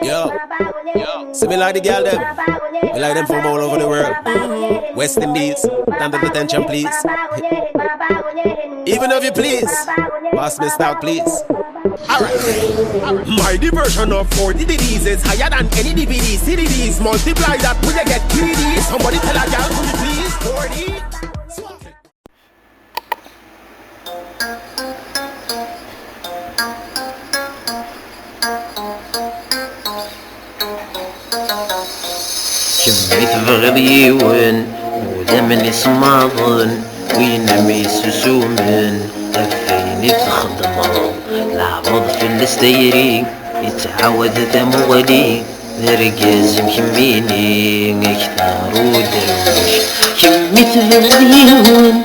Yo, see me like the girl them. We like them from all over the world. West Indies, under detention please. Even if you please, pass me style please. Alright. My diversion of 40 degrees is higher than any DVD. CDDs multiply that when you get 3D. Somebody tell a girl to me please. 40. شميت بغليون ودمني صماضن وينمي سوسومن أفيني تخدمه العبض في الستيري يتعود دموغلي نرقز مكميني اكثر ودروش شميت بغليون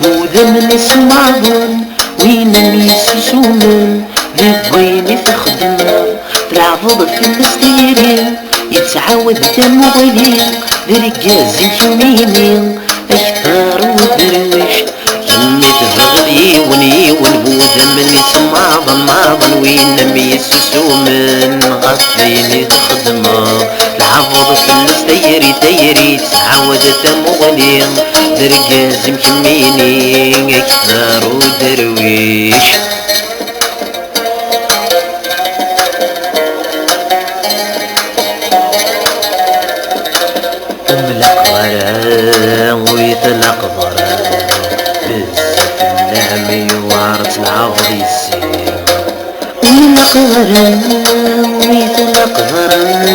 ودمني صماضن وينمي سوسومن أفيني تخدمه العبض في الستيري يتعود دموغلي برقاز يميني اكثر ودرويش كميت بغلي ونبود مني صماضن ماضن وينمي سومن غطيني تخدمه العبض في الستيري تيري تعود دموغلي برقاز يميني اكثر ودرويش ويطلق ضرر بزاف النعمي وعرت العبد يسير ويطلق ضرر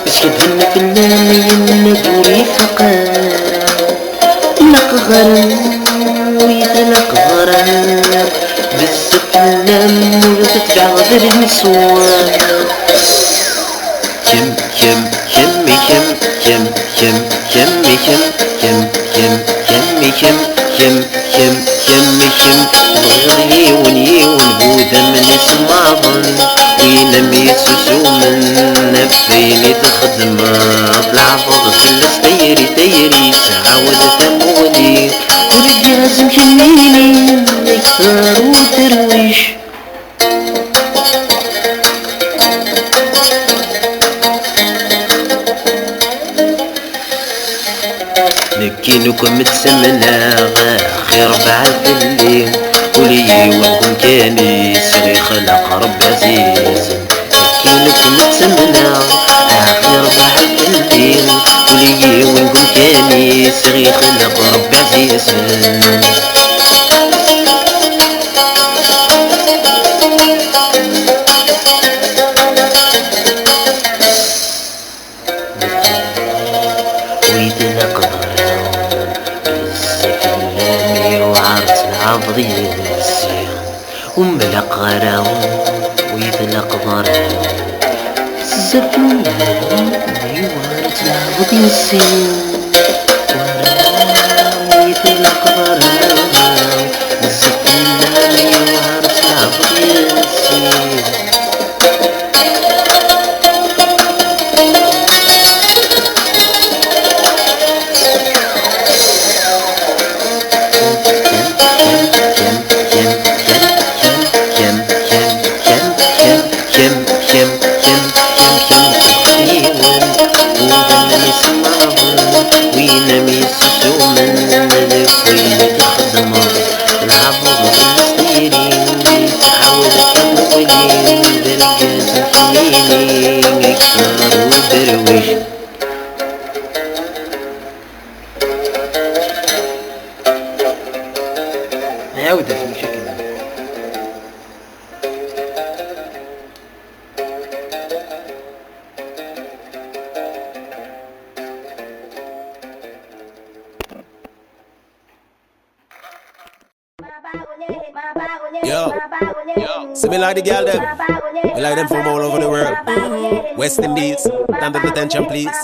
وسكدن في اللامي الندوري فقر طلق غرر ويطلق ضرر بزاف النعمي وتتبع غدر المسوار كم كم كمي كم كم كم كمي كم كم كم كمي كم كم كم كمي كم بغلي ونبودا من صماضن وينمي سوسومن نفيني تخدم بالعفض في الستيري تيري تعود ثمولي ورقاز مكميني اكثر وترويش نكينكم تسمنا خير بعد الليل ولي ونكم كاني سري خلق رب عزيز نكينكم تسمنا خير بعد الليل ولي ونكم كاني سري خلق رب عزيز عبض يسير وملق غرام ويطلق ضرام بزاف النعمي وعرت العبض يسير ويطلق ضرام بزاف النعمي وعرت العبض يسير وينمي سوسومن ذكري تخدمه العبض في الستيري يتحول كمولي برقاز مكميني اكثر ودرويش عودة في مشاكل Yo, see me like the girl them. We like them from all over the world. West Indies, under detention please.